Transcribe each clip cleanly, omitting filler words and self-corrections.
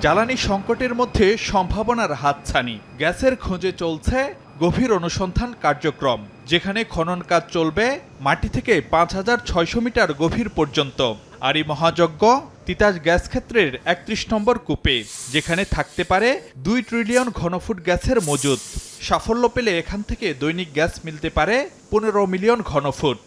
জ্বালানি সংকটের মধ্যে সম্ভাবনার হাতছানি। গ্যাসের খোঁজে চলছে গভীর অনুসন্ধান কার্যক্রম, যেখানে খনন কাজ চলবে মাটি থেকে ৫,৬০০ মিটার গভীর পর্যন্ত। আর এই মহাযজ্ঞ তিতাস গ্যাস ক্ষেত্রের ৩১ নম্বর কূপে, যেখানে থাকতে পারে ২ ট্রিলিয়ন ঘনফুট গ্যাসের মজুদ। সাফল্য পেলে এখান থেকে দৈনিক গ্যাস মিলতে পারে ১৫ মিলিয়ন ঘনফুট।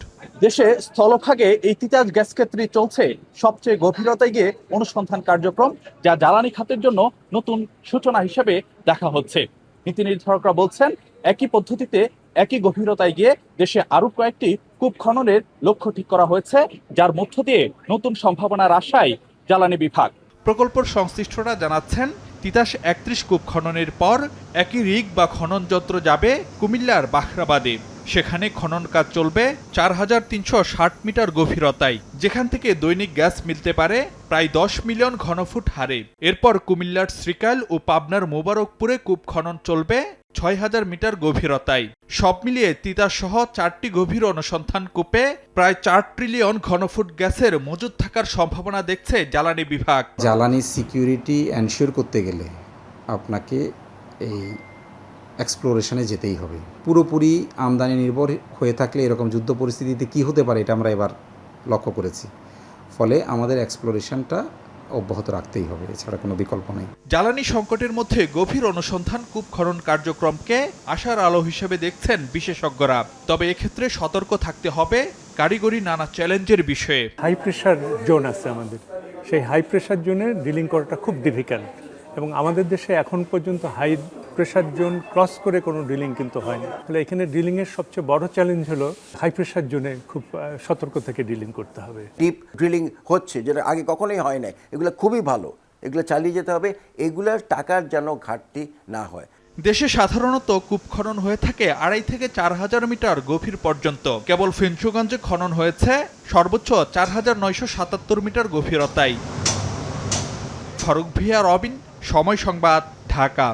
দেশে স্থলভাগে এই তিতাস গ্যাস ক্ষেত্রে চলছে সবচেয়ে গভীরতায় গিয়ে অনুসন্ধান কার্যক্রম, যা জ্বালানি খাতের জন্য নতুন সূচনা হিসেবে দেখা হচ্ছে। নীতি নির্ধারকরা বলছেন, একই পদ্ধতিতে একই গভীরতায় গিয়ে দেশে আরো কয়েকটি কূপ খননের লক্ষ্য ঠিক করা হয়েছে, যার মধ্য দিয়ে নতুন সম্ভাবনার আশায় জ্বালানি বিভাগ। প্রকল্প সংশ্লিষ্টরা জানাচ্ছেন, তিতাস ৩১ কূপ খননের পর একই রিগ বা খনন যন্ত্র যাবে কুমিল্লার বাখরাবাদে। সেখানে খনন কাজ চলবে ৪,৩৬০ মিটার গভীরতায়, যেখান থেকে দৈনিক গ্যাস মিলতে পারে প্রায় ১০ মিলিয়ন ঘনফুট হারে। এরপর কুমিল্লার শ্রীকাইল ও পাবনার মোবারকপুরে কূপ খনন চলবে ৬,০০০ মিটার গভীরতায়। সব মিলিয়ে তিতাস সহ ৪টি গভীর অনুসন্ধান কূপে প্রায় ৪ ট্রিলিয়ন ঘনফুট গ্যাসের মজুদ থাকার সম্ভাবনা দেখছে জ্বালানি বিভাগ। জ্বালানি সিকিউরিটি এনশিওর করতে গেলে আপনাকে এই এক্সপ্লোরেশনে যেতেই হবে। পুরোপুরি আমদানি নির্ভর হয়ে থাকলে এরকম যুদ্ধ পরিস্থিতিতে কী হতে পারে, এটা আমরা এবার লক্ষ্য করেছি। ফলে আমাদের এক্সপ্লোরেশনটা অব্যাহত রাখতেই হবে, এছাড়া কোনো বিকল্প নেই। জ্বালানি সংকটের মধ্যে গভীর অনুসন্ধান কূপ খনন কার্যক্রমকে আশার আলো হিসেবে দেখছেন বিশেষজ্ঞরা। তবে এক্ষেত্রে সতর্ক থাকতে হবে কারিগরি নানা চ্যালেঞ্জের বিষয়ে। হাই প্রেশার জোন আছে আমাদের, সেই হাই প্রেশার জোনে ড্রিলিং করাটা খুব ডিফিকাল্ট, এবং আমাদের দেশে এখন পর্যন্ত হাই প্রেশার জোন ক্রস করে কোনো ড্রিলিং কিন্তু হয়নি। তাহলে এখানে ড্রিলিংয়ের সবচেয়ে বড় চ্যালেঞ্জ হলো হাই প্রেশার জোনে খুব সতর্ক থেকে ড্রিলিং করতে হবে। ডিপ ড্রিলিং হচ্ছে, যেটা আগে কখনোই হয় নাই, এগুলো খুবই ভালো, এগুলো চালিয়ে যেতে হবে, এগুলার টাকার যেন ঘাটতি না হয়। দেশে সাধারণত কূপ খনন হয়ে থাকে ২.৫ থেকে ৪,০০০ মিটার গভীর পর্যন্ত। কেবল ফেঞ্চুগঞ্জে খনন হয়েছে সর্বোচ্চ ৪,৯৭৭ মিটার গভীরতায়। ফারুক ভিয়া, রবিন, সময় সংবাদ, ঢাকা।